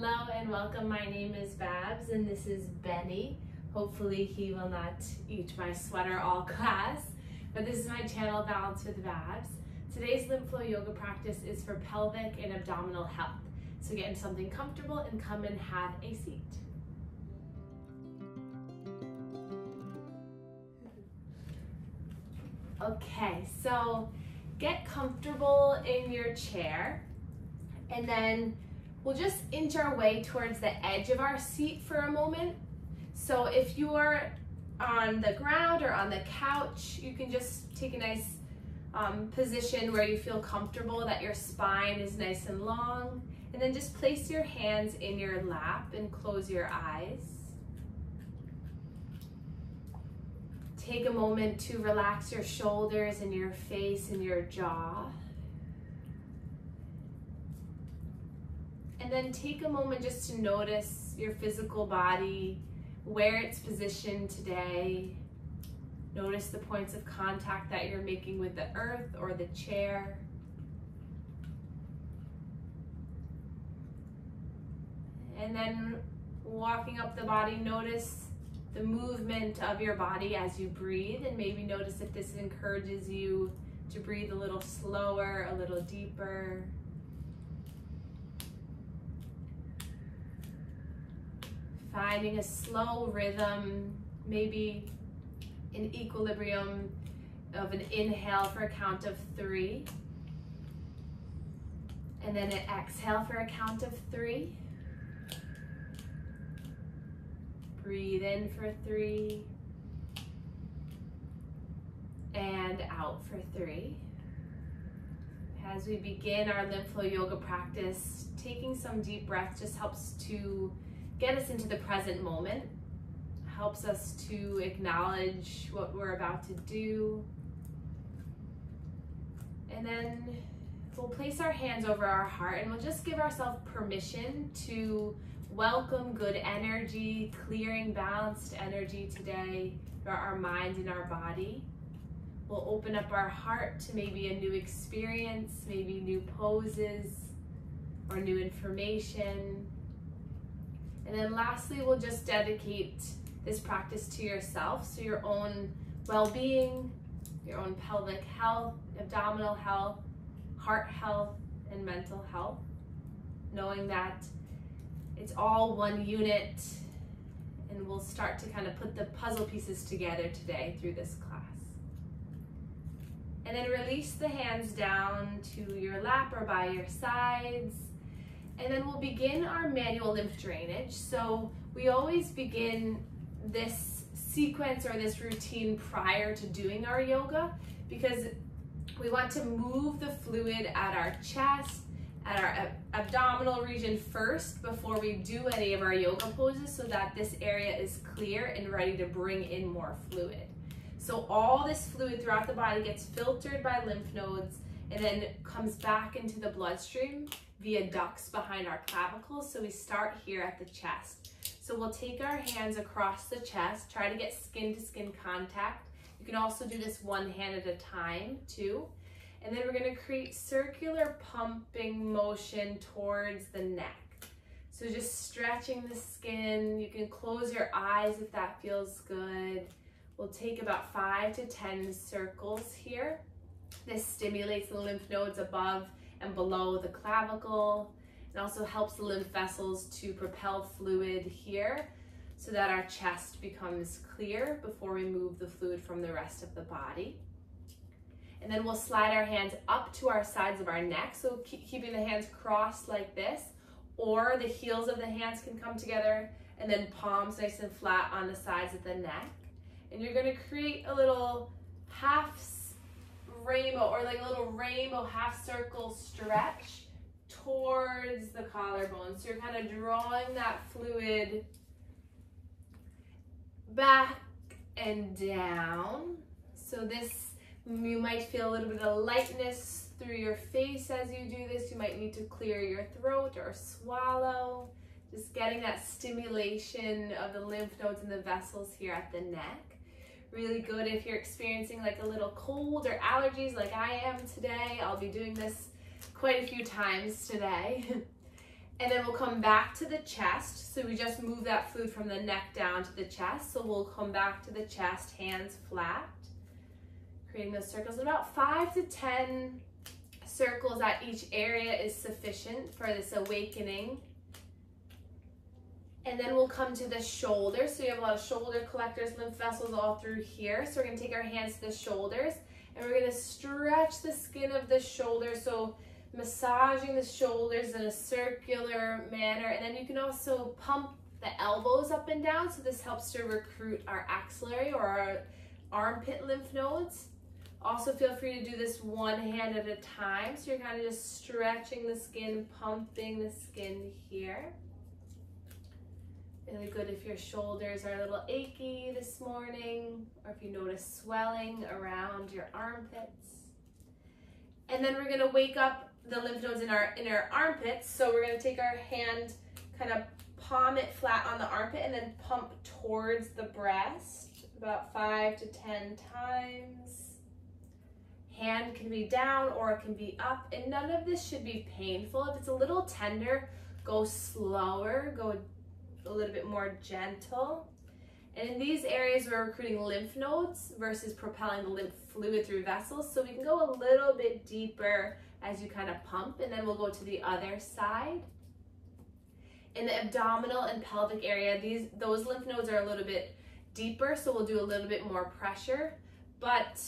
Hello and welcome. My name is Babs and this is Benny. Hopefully he will not eat my sweater all class, but this is my channel, Balance with Babs. Today's lymph flow yoga practice is for pelvic and abdominal health. So get in something comfortable and come and have a seat. Okay, so get comfortable in your chair and then we'll just inch our way towards the edge of our seat for a moment. So if you're on the ground or on the couch, you can just take a nice position where you feel comfortable, that your spine is nice and long, and then just place your hands in your lap and close your eyes. Take a moment to relax your shoulders and your face and your jaw. And then take a moment just to notice your physical body, where it's positioned today. Notice the points of contact that you're making with the earth or the chair. And then walking up the body, notice the movement of your body as you breathe, and maybe notice if this encourages you to breathe a little slower, a little deeper. Finding a slow rhythm, maybe an equilibrium of an inhale for a count of 3, and then an exhale for a count of 3. Breathe in for 3, and out for 3. As we begin our lymph flow yoga practice, taking some deep breaths just helps to get us into the present moment, helps us to acknowledge what we're about to do. And then we'll place our hands over our heart and we'll just give ourselves permission to welcome good energy, clearing balanced energy today for our mind and our body. We'll open up our heart to maybe a new experience, maybe new poses or new information. And then lastly, we'll just dedicate this practice to yourself, so your own well-being, your own pelvic health, abdominal health, heart health, and mental health, knowing that it's all one unit, and we'll start to kind of put the puzzle pieces together today through this class. And then release the hands down to your lap or by your sides. And then we'll begin our manual lymph drainage. So we always begin this sequence or this routine prior to doing our yoga because we want to move the fluid at our chest, at our abdominal region first before we do any of our yoga poses, so that this area is clear and ready to bring in more fluid. So all this fluid throughout the body gets filtered by lymph nodes and then comes back into the bloodstream via ducts behind our clavicles. So we start here at the chest. So we'll take our hands across the chest, try to get skin to skin contact. You can also do this one hand at a time too. And then we're gonna create circular pumping motion towards the neck. So just stretching the skin. You can close your eyes if that feels good. We'll take about 5 to 10 circles here. This stimulates the lymph nodes above and below the clavicle. It also helps the lymph vessels to propel fluid here so that our chest becomes clear before we move the fluid from the rest of the body. And then we'll slide our hands up to our sides of our neck, so keeping the hands crossed like this, or the heels of the hands can come together and then palms nice and flat on the sides of the neck. And you're gonna create a little half rainbow, or like a little rainbow half circle stretch towards the collarbone. So you're kind of drawing that fluid back and down. So this, you might feel a little bit of lightness through your face as you do this. You might need to clear your throat or swallow. Just getting that stimulation of the lymph nodes and the vessels here at the neck. Really good if you're experiencing like a little cold or allergies like I am today. I'll be doing this quite a few times today. And then we'll come back to the chest. So we just move that fluid from the neck down to the chest. So we'll come back to the chest, hands flat, creating those circles. About 5 to 10 circles at each area is sufficient for this awakening. And then we'll come to the shoulders. So you have a lot of shoulder collectors, lymph vessels all through here. So we're gonna take our hands to the shoulders and we're gonna stretch the skin of the shoulders. So massaging the shoulders in a circular manner. And then you can also pump the elbows up and down. So this helps to recruit our axillary or our armpit lymph nodes. Also feel free to do this one hand at a time. So you're kind of just stretching the skin, pumping the skin here. Really good if your shoulders are a little achy this morning, or if you notice swelling around your armpits. And then we're gonna wake up the lymph nodes in our armpits. So we're gonna take our hand, kind of palm it flat on the armpit and then pump towards the breast about 5 to 10 times. Hand can be down or it can be up, and none of this should be painful. If it's a little tender, go slower, go a little bit more gentle. And in these areas, we're recruiting lymph nodes versus propelling the lymph fluid through vessels. So we can go a little bit deeper as you kind of pump, and then we'll go to the other side. In the abdominal and pelvic area, those lymph nodes are a little bit deeper, so we'll do a little bit more pressure. But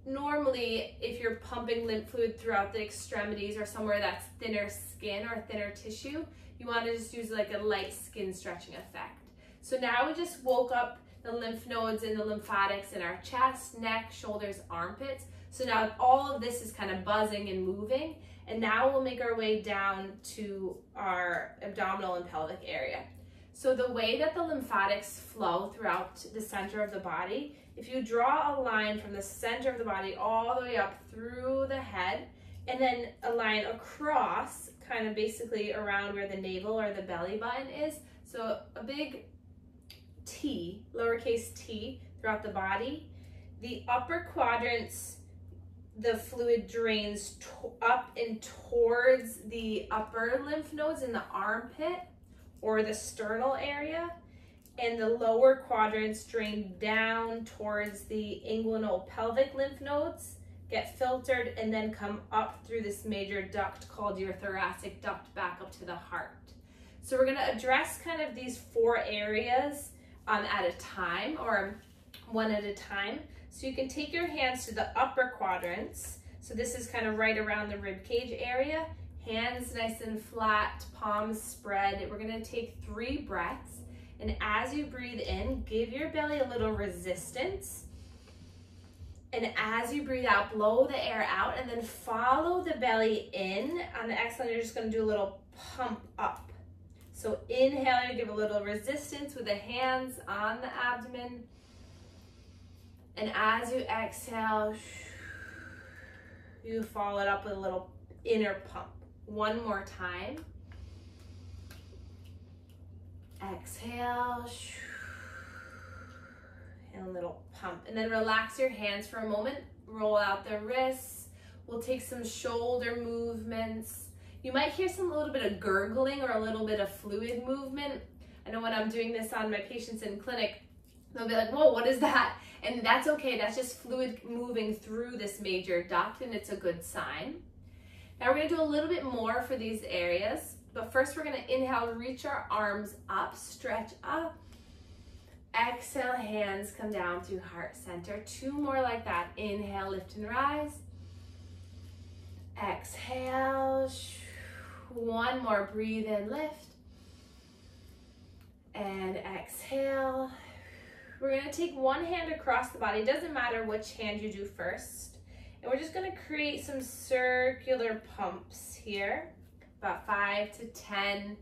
normally, if you're pumping lymph fluid throughout the extremities or somewhere that's thinner skin or thinner tissue, you want to just use like a light skin stretching effect. So now we just woke up the lymph nodes and the lymphatics in our chest, neck, shoulders, armpits. So now all of this is kind of buzzing and moving. And now we'll make our way down to our abdominal and pelvic area. So the way that the lymphatics flow throughout the center of the body, if you draw a line from the center of the body all the way up through the head, and then a line across, kind of basically around where the navel or the belly button is. So a big T, lowercase t, throughout the body. The upper quadrants, the fluid drains up and towards the upper lymph nodes in the armpit or the sternal area, and the lower quadrants drain down towards the inguinal pelvic lymph nodes, get filtered, and then come up through this major duct called your thoracic duct back up to the heart. So we're gonna address kind of these 4 areas at a time, or one at a time. So you can take your hands to the upper quadrants. So this is kind of right around the rib cage area. Hands nice and flat, palms spread. We're gonna take 3 breaths. And as you breathe in, give your belly a little resistance. And as you breathe out, blow the air out, and then follow the belly in. On the exhale, you're just gonna do a little pump up. So inhale, you give a little resistance with the hands on the abdomen. And as you exhale, you follow it up with a little inner pump. One more time. Exhale. And a little pump. And then relax your hands for a moment. Roll out the wrists. We'll take some shoulder movements. You might hear a little bit of gurgling or a little bit of fluid movement. I know when I'm doing this on my patients in clinic, they'll be like, whoa, what is that? And that's okay, that's just fluid moving through this major duct, and it's a good sign. Now we're gonna do a little bit more for these areas, but first we're gonna inhale, reach our arms up, stretch up. Exhale, hands come down to heart center. 2 more like that. Inhale, lift and rise. Exhale. 1 more, breathe in, lift. And exhale. We're gonna take one hand across the body. It doesn't matter which hand you do first. And we're just gonna create some circular pumps here, about 5 to 10.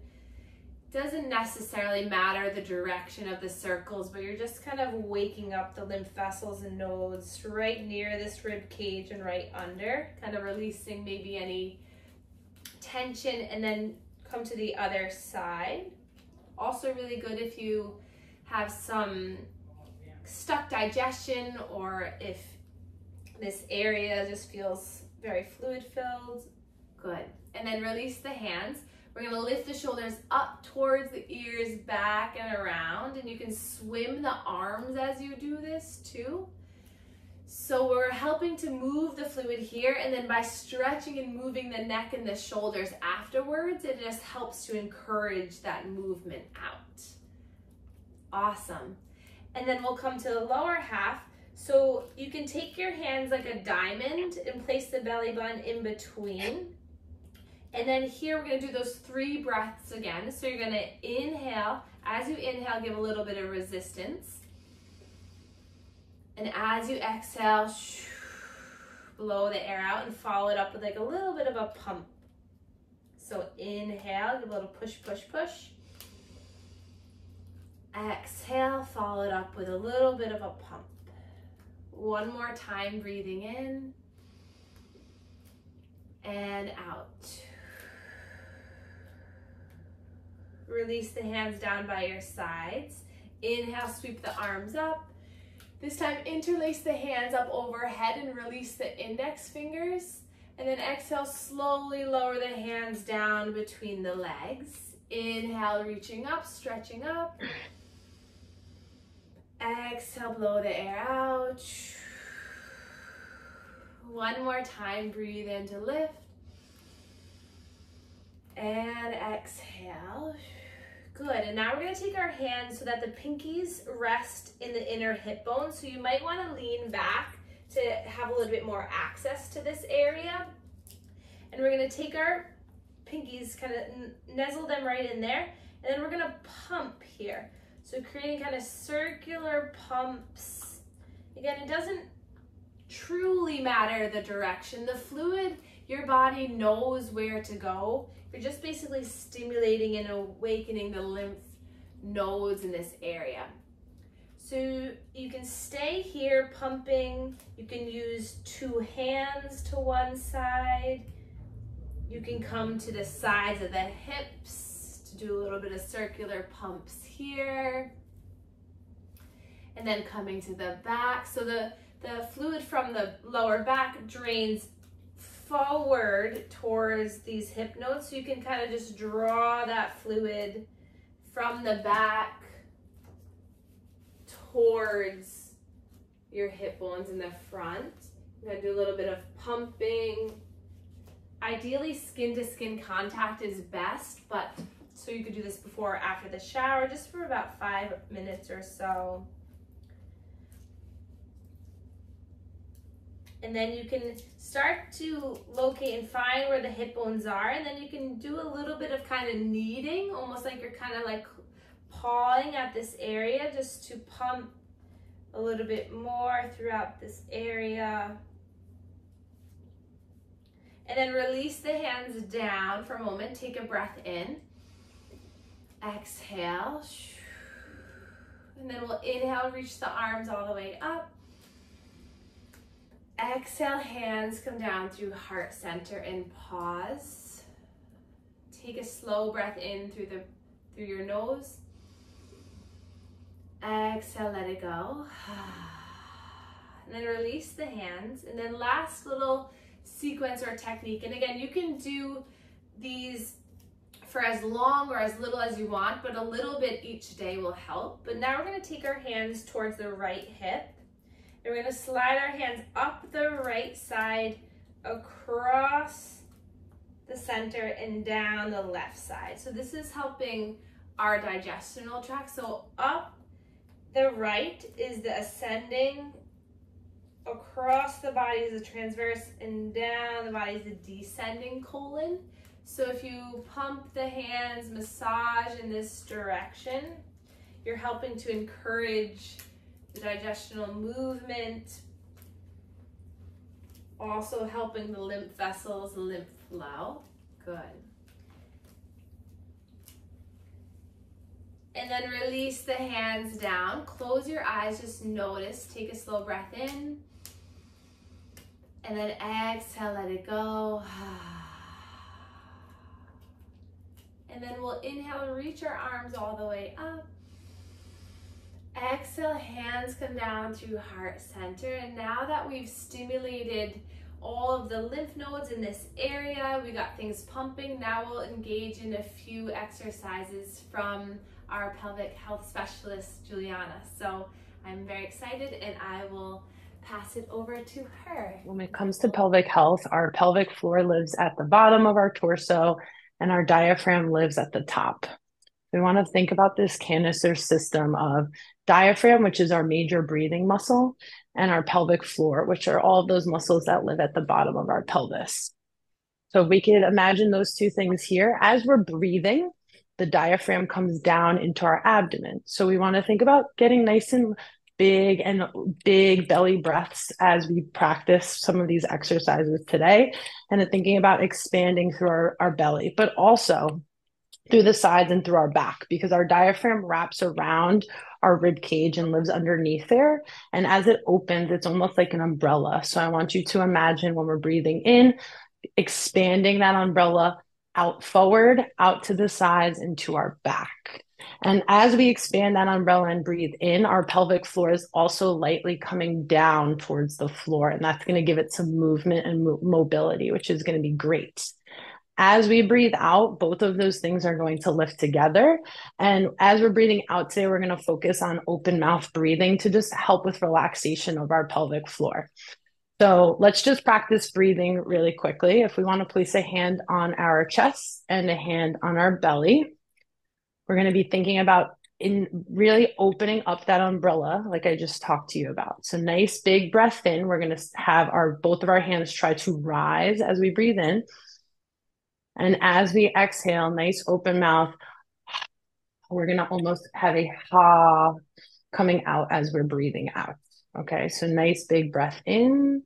Doesn't necessarily matter the direction of the circles, but you're just kind of waking up the lymph vessels and nodes right near this rib cage and right under, kind of releasing maybe any tension, and then come to the other side. Also really good if you have some stuck digestion, or if this area just feels very fluid filled. Good. And then release the hands. We're gonna lift the shoulders up towards the ears, back and around, and you can swim the arms as you do this too. So we're helping to move the fluid here, and then by stretching and moving the neck and the shoulders afterwards, it just helps to encourage that movement out. Awesome. And then we'll come to the lower half. So you can take your hands like a diamond and place the belly button in between. And then here we're gonna do those 3 breaths again. So you're gonna inhale. As you inhale, give a little bit of resistance. And as you exhale, blow the air out and follow it up with like a little bit of a pump. So inhale, give a little push, push, push. Exhale, follow it up with a little bit of a pump. One more time, breathing in and out. Release the hands down by your sides. Inhale, sweep the arms up. This time, interlace the hands up overhead and release the index fingers. And then exhale, slowly lower the hands down between the legs. Inhale, reaching up, stretching up. Exhale, blow the air out. One more time, breathe in to lift. And exhale. Good, and now we're gonna take our hands so that the pinkies rest in the inner hip bone. So you might wanna lean back to have a little bit more access to this area. And we're gonna take our pinkies, kind of nuzzle them right in there. And then we're gonna pump here. So creating kind of circular pumps. Again, it doesn't truly matter the direction. The fluid, your body knows where to go. You're just basically stimulating and awakening the lymph nodes in this area. So you can stay here pumping. You can use 2 hands to one side. You can come to the sides of the hips to do a little bit of circular pumps here. And then coming to the back. So the fluid from the lower back drains forward towards these hip nodes. So you can kind of just draw that fluid from the back towards your hip bones in the front. I'm gonna do a little bit of pumping. Ideally, skin to skin contact is best, but so you could do this before or after the shower, just for about 5 minutes or so. And then you can start to locate and find where the hip bones are, and then you can do a little bit of kind of kneading, almost like you're kind of like pawing at this area, just to pump a little bit more throughout this area. And then release the hands down for a moment. Take a breath in. Exhale. And then we'll inhale, reach the arms all the way up. Exhale, hands come down through heart center and pause. Take a slow breath in through your nose. Exhale, let it go. And then release the hands. And then last little sequence or technique. And again, you can do these for as long or as little as you want, but a little bit each day will help. But now we're going to take our hands towards the right hip. And we're going to slide our hands up the right side, across the center, and down the left side. So this is helping our digestional tract. So up the right is the ascending, across the body is the transverse, and down the body is the descending colon. So if you pump the hands, massage in this direction, you're helping to encourage the digestional movement, also helping the lymph vessels, the lymph flow. Good. And then release the hands down. Close your eyes, just notice. Take a slow breath in. And then exhale, let it go. And then we'll inhale, reach our arms all the way up. Exhale, hands come down through heart center. And now that we've stimulated all of the lymph nodes in this area. We got things pumping. Now we'll engage in a few exercises from our pelvic health specialist, Juliana. So I'm very excited, and I will pass it over to her. When it comes to pelvic health, our pelvic floor lives at the bottom of our torso and our diaphragm lives at the top. We want to think about this canister system of diaphragm, which is our major breathing muscle, and our pelvic floor, which are all of those muscles that live at the bottom of our pelvis. So if we could imagine those two things here, as we're breathing, the diaphragm comes down into our abdomen. So we want to think about getting nice and big belly breaths as we practice some of these exercises today, and then thinking about expanding through our belly, but also through the sides and through our back, because our diaphragm wraps around our rib cage and lives underneath there. And as it opens, it's almost like an umbrella. So I want you to imagine when we're breathing in, expanding that umbrella out forward, out to the sides, and to our back. And as we expand that umbrella and breathe in, our pelvic floor is also lightly coming down towards the floor. And that's going to give it some movement and mobility, which is going to be great. As we breathe out, both of those things are going to lift together. And as we're breathing out today, we're going to focus on open mouth breathing to just help with relaxation of our pelvic floor. So let's just practice breathing really quickly. If we want to place a hand on our chest and a hand on our belly, we're going to be thinking about in really opening up that umbrella like I just talked to you about. So nice big breath in. We're going to have both of our hands try to rise as we breathe in. And as we exhale, nice open mouth, we're going to almost have a ha coming out as we're breathing out. Okay, so nice big breath in.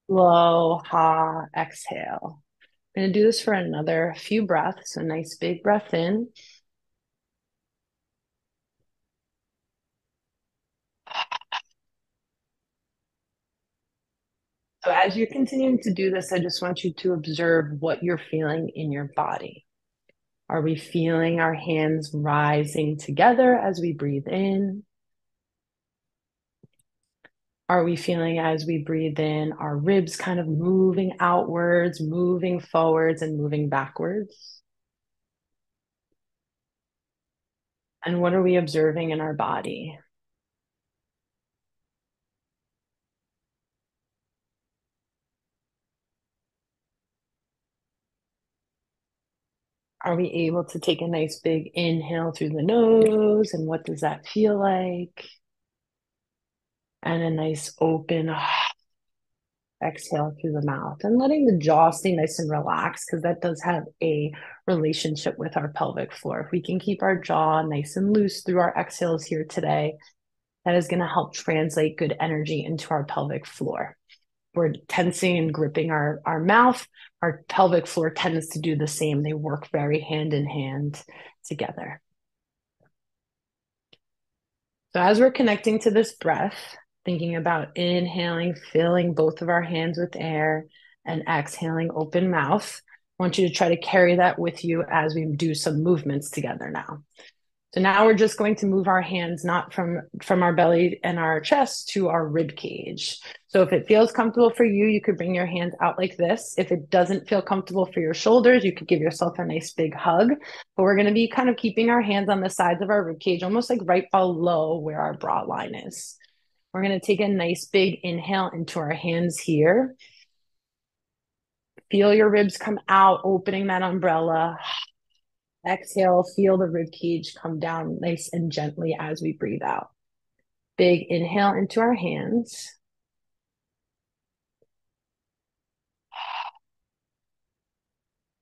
Slow ha, exhale. I'm going to do this for another few breaths. A nice big breath in. So as you're continuing to do this, I just want you to observe what you're feeling in your body. Are we feeling our hands rising together as we breathe in? Are we feeling as we breathe in our ribs kind of moving outwards, moving forwards, and moving backwards? And what are we observing in our body? Are we able to take a nice big inhale through the nose? And what does that feel like? And a nice open exhale through the mouth, and letting the jaw stay nice and relaxed, because that does have a relationship with our pelvic floor. If we can keep our jaw nice and loose through our exhales here today, that is going to help translate good energy into our pelvic floor. We're tensing and gripping our mouth. Our pelvic floor tends to do the same. They work very hand in hand together. So as we're connecting to this breath, thinking about inhaling, filling both of our hands with air, and exhaling open mouth, I want you to try to carry that with you as we do some movements together now. So now we're just going to move our hands not from our belly and our chest to our rib cage. So if it feels comfortable for you, you could bring your hands out like this. If it doesn't feel comfortable for your shoulders, you could give yourself a nice big hug. But we're going to be kind of keeping our hands on the sides of our rib cage, almost like right below where our brow line is. We're going to take a nice big inhale into our hands here. Feel your ribs come out, opening that umbrella. Exhale, feel the rib cage come down nice and gently as we breathe out. Big inhale into our hands.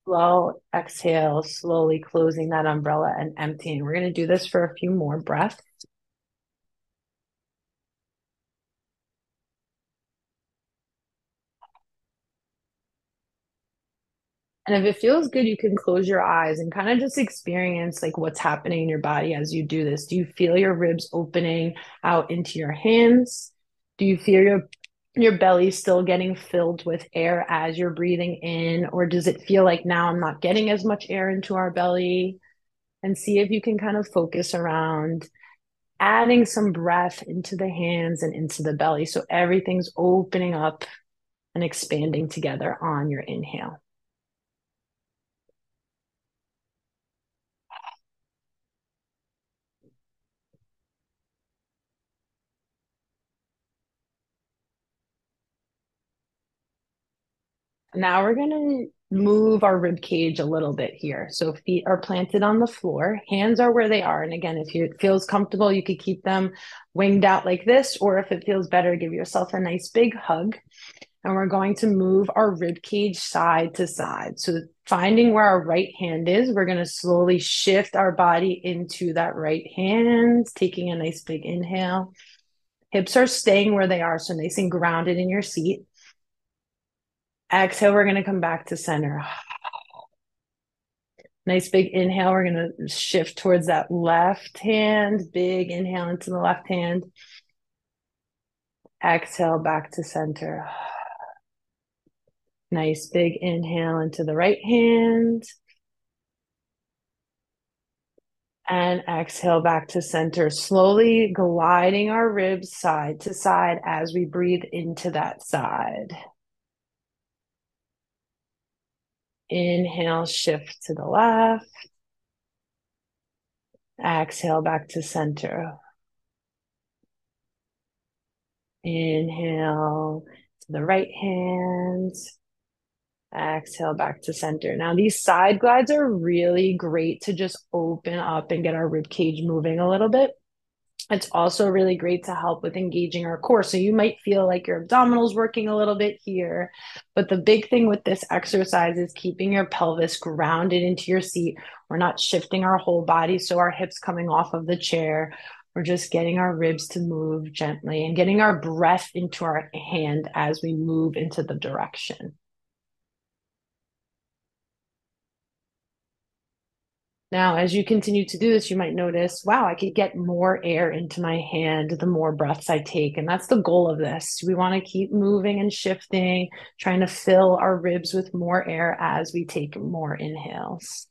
Slow exhale, slowly closing that umbrella and emptying. We're going to do this for a few more breaths. And if it feels good, you can close your eyes and kind of just experience like what's happening in your body as you do this. Do you feel your ribs opening out into your hands? Do you feel your belly still getting filled with air as you're breathing in? Or does it feel like now I'm not getting as much air into our belly? And see if you can kind of focus around adding some breath into the hands and into the belly. So everything's opening up and expanding together on your inhale. Now we're going to move our rib cage a little bit here. So feet are planted on the floor, hands are where they are. And again, if it feels comfortable, you could keep them winged out like this, or if it feels better, give yourself a nice big hug. And we're going to move our rib cage side to side. So finding where our right hand is, we're going to slowly shift our body into that right hand, taking a nice big inhale. Hips are staying where they are, so nice and grounded in your seat. Exhale, we're going to come back to center. Nice big inhale. We're going to shift towards that left hand. Big inhale into the left hand. Exhale back to center. Nice big inhale into the right hand. And exhale back to center. Slowly gliding our ribs side to side as we breathe into that side. Inhale, shift to the left. Exhale back to center. Inhale to the right hand. Exhale back to center. Now, these side glides are really great to just open up and get our rib cage moving a little bit. It's also really great to help with engaging our core. So you might feel like your abdominals working a little bit here. But the big thing with this exercise is keeping your pelvis grounded into your seat. We're not shifting our whole body, so our hips coming off of the chair. We're just getting our ribs to move gently and getting our breath into our hand as we move into the direction. Now, as you continue to do this, you might notice, wow, I could get more air into my hand the more breaths I take. And that's the goal of this. We want to keep moving and shifting, trying to fill our ribs with more air as we take more inhales.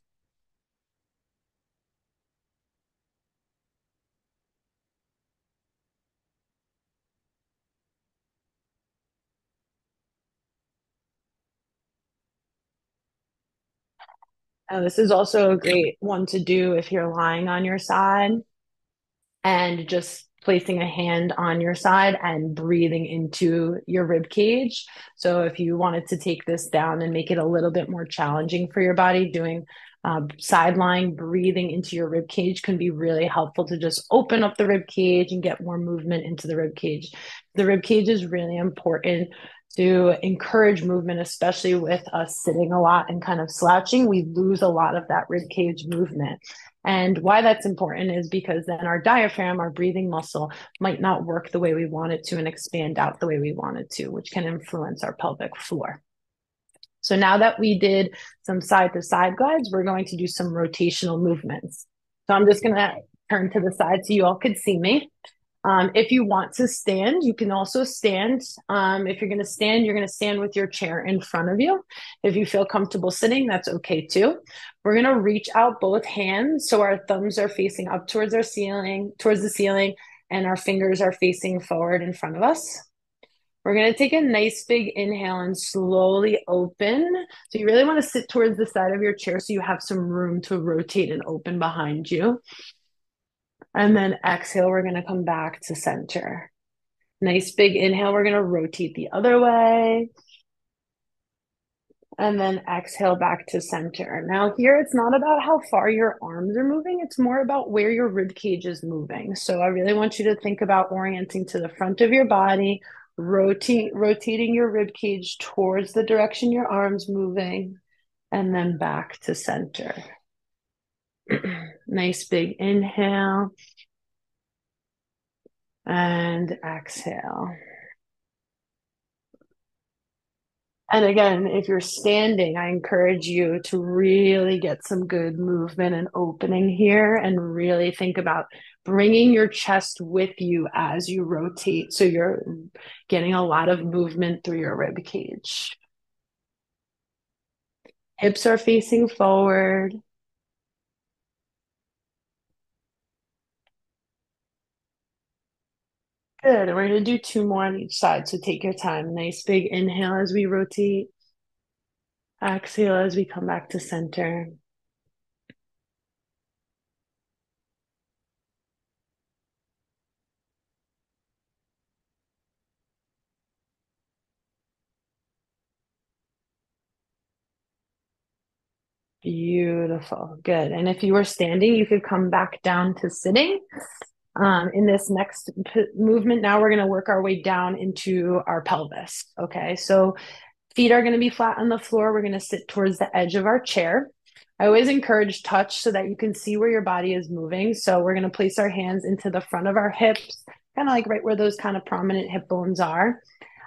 Now, this is also a great one to do if you're lying on your side and just placing a hand on your side and breathing into your rib cage. So if you wanted to take this down and make it a little bit more challenging for your body, doing side lying, breathing into your rib cage can be really helpful to just open up the rib cage and get more movement into the rib cage. The rib cage is really important to encourage movement, especially with us sitting a lot and kind of slouching. We lose a lot of that rib cage movement. And why that's important is because then our diaphragm, our breathing muscle, might not work the way we want it to and expand out the way we want it to, which can influence our pelvic floor. So now that we did some side to side glides, we're going to do some rotational movements. So I'm just going to turn to the side so you all could see me. If you want to stand, you can also stand. If you're going to stand, you're going to stand with your chair in front of you. If you feel comfortable sitting, that's okay too. We're going to reach out both hands so our thumbs are facing up towards the ceiling, and our fingers are facing forward in front of us. We're going to take a nice big inhale and slowly open. So you really want to sit towards the side of your chair so you have some room to rotate and open behind you. And then exhale, we're going to come back to center. Nice big inhale, we're going to rotate the other way. And then exhale back to center. Now here, it's not about how far your arms are moving. It's more about where your rib cage is moving. So I really want you to think about orienting to the front of your body, rotating your rib cage towards the direction your arm's moving, and then back to center. Nice big inhale. And exhale. And again, if you're standing, I encourage you to really get some good movement and opening here and really think about bringing your chest with you as you rotate. So you're getting a lot of movement through your rib cage. Hips are facing forward. Good. And we're going to do two more on each side. So take your time. Nice big inhale as we rotate. Exhale as we come back to center. Beautiful. Good. And if you were standing, you could come back down to sitting. In this next movement, now we're going to work our way down into our pelvis. Okay. So feet are going to be flat on the floor. We're going to sit towards the edge of our chair. I always encourage touch so that you can see where your body is moving. So we're going to place our hands into the front of our hips, kind of like right where those kind of prominent hip bones are.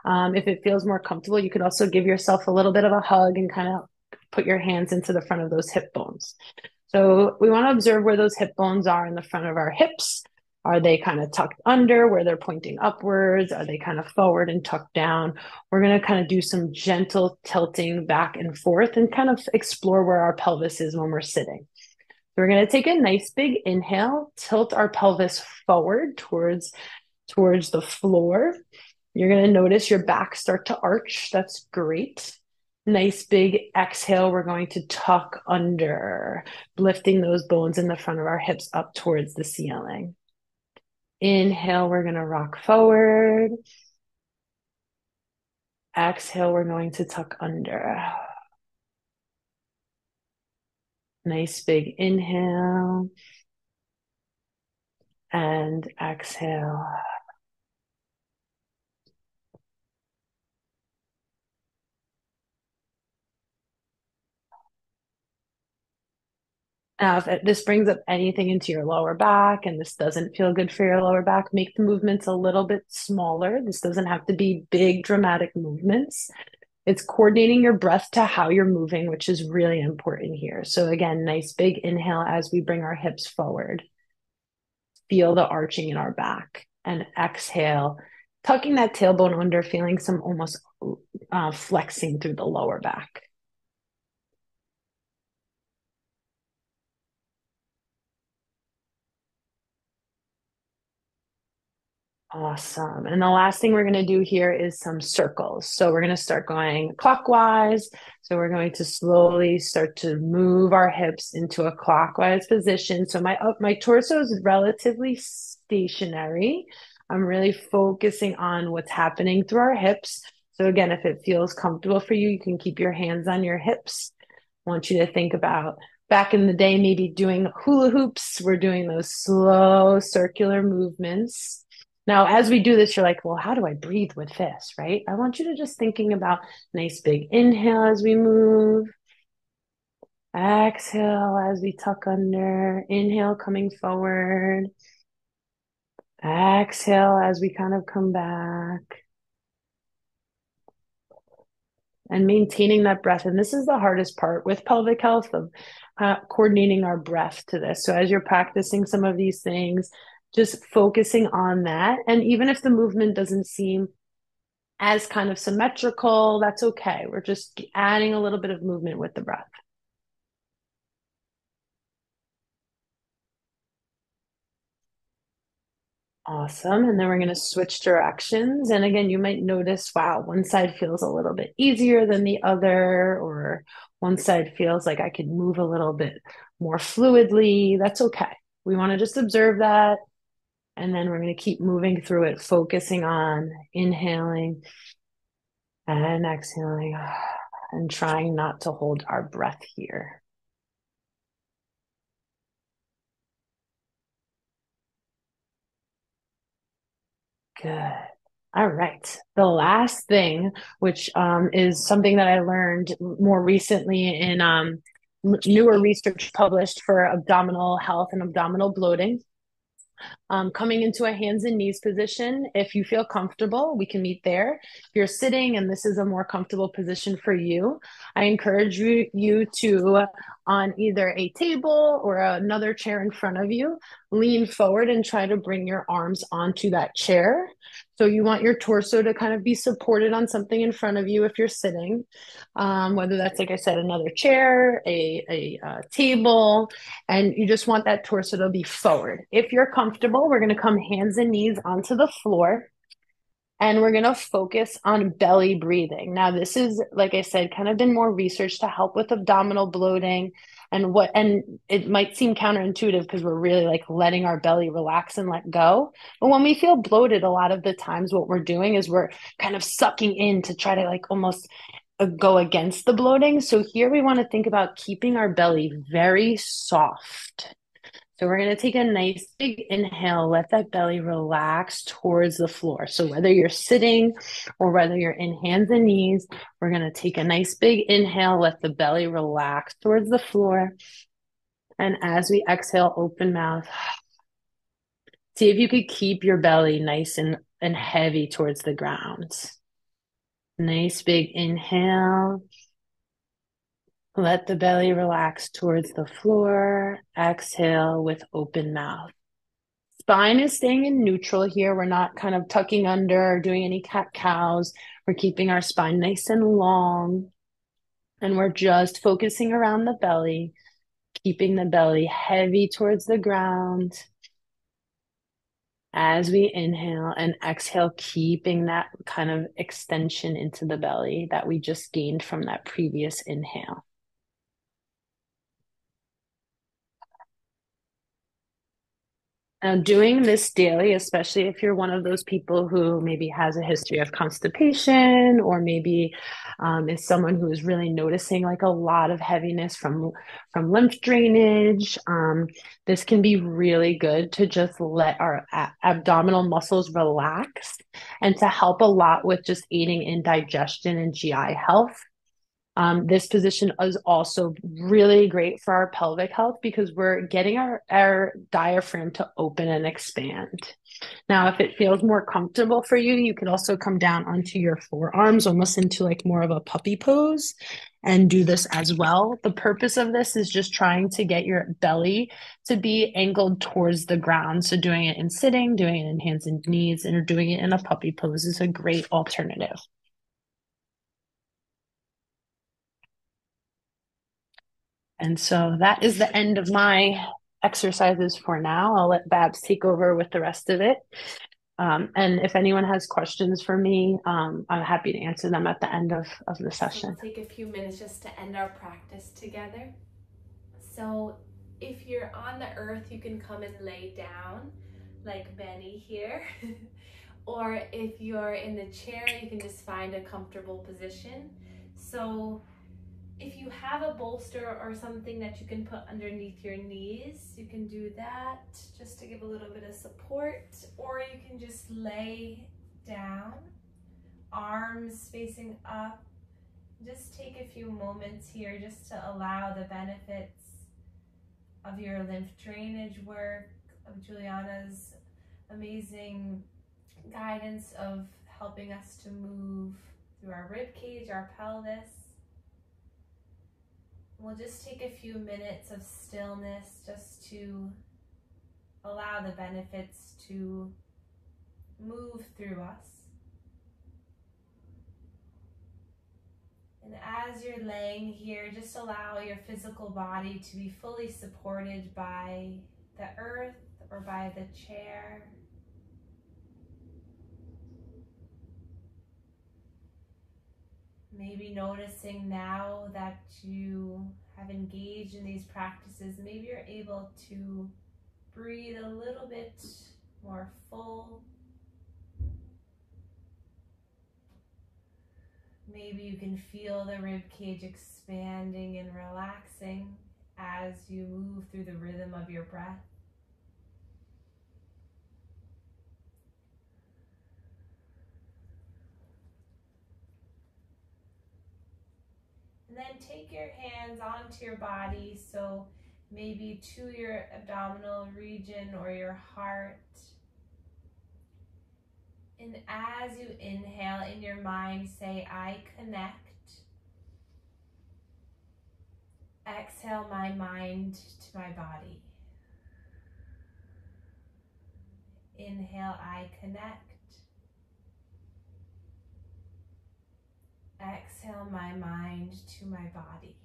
If it feels more comfortable, you could also give yourself a little bit of a hug and kind of put your hands into the front of those hip bones. So we want to observe where those hip bones are in the front of our hips. Are they kind of tucked under where they're pointing upwards? Are they kind of forward and tucked down? We're going to kind of do some gentle tilting back and forth and kind of explore where our pelvis is when we're sitting. So we're going to take a nice big inhale, tilt our pelvis forward towards the floor. You're going to notice your back start to arch. That's great. Nice big exhale. We're going to tuck under, lifting those bones in the front of our hips up towards the ceiling. Inhale, we're going to rock forward. Exhale, we're going to tuck under. Nice big inhale. And exhale. Now, if this brings up anything into your lower back and this doesn't feel good for your lower back, make the movements a little bit smaller. This doesn't have to be big, dramatic movements. It's coordinating your breath to how you're moving, which is really important here. So again, nice big inhale as we bring our hips forward. Feel the arching in our back. And exhale, tucking that tailbone under, feeling some almost flexing through the lower back. Awesome. And the last thing we're going to do here is some circles. So we're going to start going clockwise. So we're going to slowly start to move our hips into a clockwise position. So my torso is relatively stationary. I'm really focusing on what's happening through our hips. So again, if it feels comfortable for you, you can keep your hands on your hips. I want you to think about back in the day, maybe doing hula hoops. We're doing those slow circular movements. Now, as we do this, you're like, well, how do I breathe with this, right? I want you to just thinking about nice big inhale as we move. Exhale as we tuck under. Inhale coming forward. Exhale as we kind of come back. And maintaining that breath. And this is the hardest part with pelvic health of coordinating our breath to this. So as you're practicing some of these things, just focusing on that. And even if the movement doesn't seem as kind of symmetrical, that's okay. We're just adding a little bit of movement with the breath. Awesome. And then we're going to switch directions. And again, you might notice, wow, one side feels a little bit easier than the other, or one side feels like I could move a little bit more fluidly. That's okay. We want to just observe that. And then we're going to keep moving through it, focusing on inhaling and exhaling and trying not to hold our breath here. Good. All right. The last thing, which is something that I learned more recently in newer research published for abdominal health and abdominal bloating. Coming into a hands and knees position. If you feel comfortable, we can meet there. If you're sitting and this is a more comfortable position for you, I encourage you to, on either a table or another chair in front of you, lean forward and try to bring your arms onto that chair. So you want your torso to kind of be supported on something in front of you if you're sitting, whether that's, like I said, another chair, a table, and you just want that torso to be forward. If you're comfortable, we're going to come hands and knees onto the floor. And we're going to focus on belly breathing. Now, this is, like I said, kind of been more research to help with abdominal bloating and it might seem counterintuitive because we're really like letting our belly relax and let go. But when we feel bloated, a lot of the times what we're doing is we're kind of sucking in to try to like almost go against the bloating. So here we want to think about keeping our belly very soft. So we're going to take a nice big inhale, let that belly relax towards the floor. So whether you're sitting or whether you're in hands and knees, we're going to take a nice big inhale, let the belly relax towards the floor. And as we exhale, open mouth. See if you could keep your belly nice and heavy towards the ground. Nice big inhale. Let the belly relax towards the floor. Exhale with open mouth. Spine is staying in neutral here. We're not kind of tucking under or doing any cat-cows. We're keeping our spine nice and long. And we're just focusing around the belly, keeping the belly heavy towards the ground. As we inhale and exhale, keeping that kind of extension into the belly that we just gained from that previous inhale. Now, doing this daily, especially if you're one of those people who maybe has a history of constipation or maybe is someone who is really noticing like a lot of heaviness from lymph drainage, this can be really good to just let our abdominal muscles relax and to help a lot with just aiding in digestion and GI health. This position is also really great for our pelvic health because we're getting our diaphragm to open and expand. Now, if it feels more comfortable for you, you can also come down onto your forearms, almost into like more of a puppy pose, and do this as well. The purpose of this is just trying to get your belly to be angled towards the ground. So doing it in sitting, doing it in hands and knees, and doing it in a puppy pose is a great alternative. And so that is the end of my exercises for now. I'll let Babs take over with the rest of it. And if anyone has questions for me, I'm happy to answer them at the end of the session. So we'll take a few minutes just to end our practice together. So if you're on the earth, you can come and lay down like Benny here. Or if you're in the chair, you can just find a comfortable position. So if you have a bolster or something that you can put underneath your knees, you can do that just to give a little bit of support. Or you can just lay down, arms facing up. Just take a few moments here just to allow the benefits of your lymph drainage work, of Juliana's amazing guidance of helping us to move through our rib cage, our pelvis. We'll just take a few minutes of stillness just to allow the benefits to move through us. And as you're laying here, just allow your physical body to be fully supported by the earth or by the chair. Maybe noticing now that you have engaged in these practices, maybe you're able to breathe a little bit more full. Maybe you can feel the rib cage expanding and relaxing as you move through the rhythm of your breath. And then take your hands onto your body, so maybe to your abdominal region or your heart. And as you inhale, in your mind, say, I connect. Exhale my mind to my body. Inhale, I connect. Exhale my mind to my body.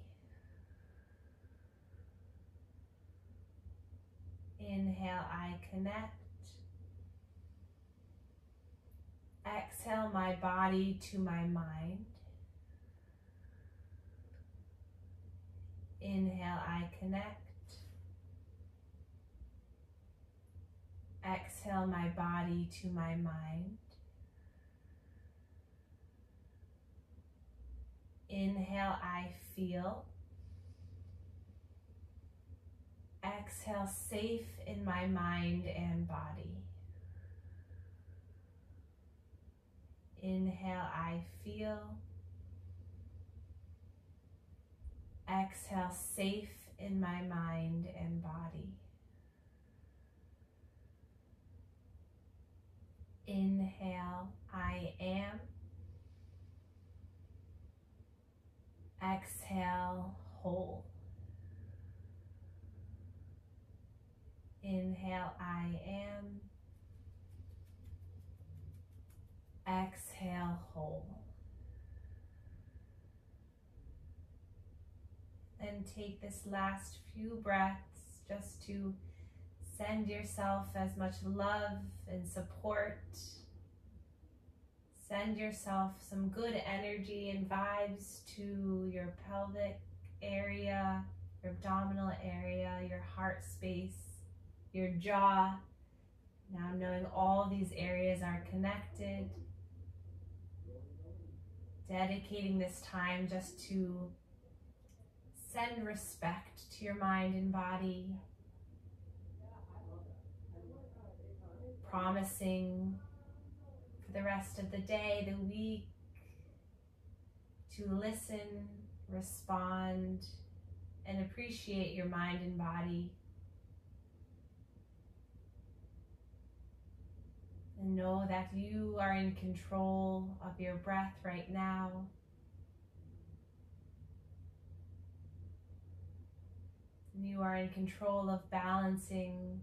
Inhale, I connect. Exhale my body to my mind. Inhale, I connect. Exhale my body to my mind. Inhale, I feel. Exhale, safe in my mind and body. Inhale, I feel. Exhale, safe in my mind and body. Inhale, I am. Exhale, whole. Inhale, I am. Exhale, whole. And take this last few breaths just to send yourself as much love and support. Send yourself some good energy and vibes to your pelvic area, your abdominal area, your heart space, your jaw. Now knowing all these areas are connected. Dedicating this time just to send respect to your mind and body. Promising for the rest of the day, the week, to listen, respond, and appreciate your mind and body. And know that you are in control of your breath right now. And you are in control of balancing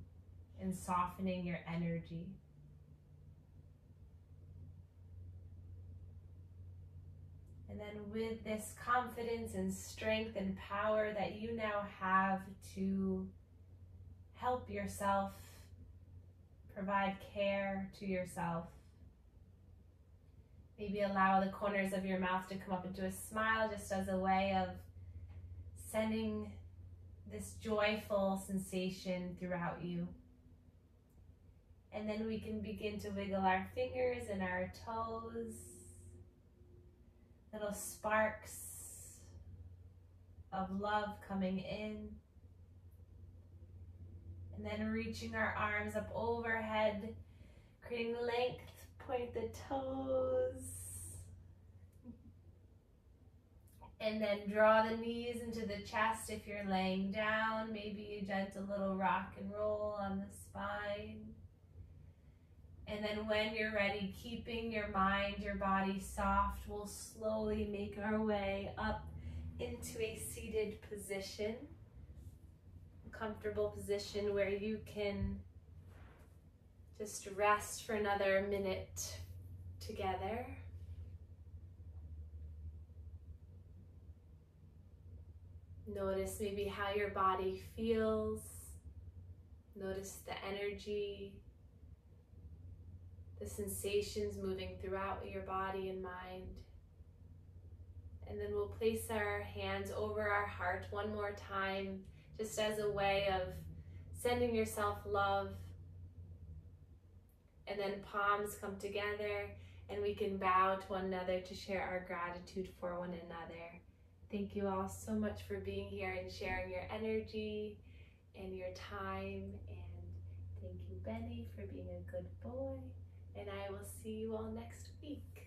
and softening your energy. And then with this confidence and strength and power that you now have to help yourself, provide care to yourself. Maybe allow the corners of your mouth to come up into a smile just as a way of sending this joyful sensation throughout you. And then we can begin to wiggle our fingers and our toes. Little sparks of love coming in. And then reaching our arms up overhead, creating length, point the toes. And then draw the knees into the chest if you're laying down. Maybe a gentle little rock and roll on the spine. And then when you're ready, keeping your mind, your body soft, we'll slowly make our way up into a seated position. Comfortable position where you can just rest for another minute together. Notice maybe how your body feels. Notice the energy, the sensations moving throughout your body and mind. And then we'll place our hands over our heart one more time, just as a way of sending yourself love. And then palms come together and we can bow to one another to share our gratitude for one another. Thank you all so much for being here and sharing your energy and your time. And thank you, Benny, for being a good boy. And I will see you all next week.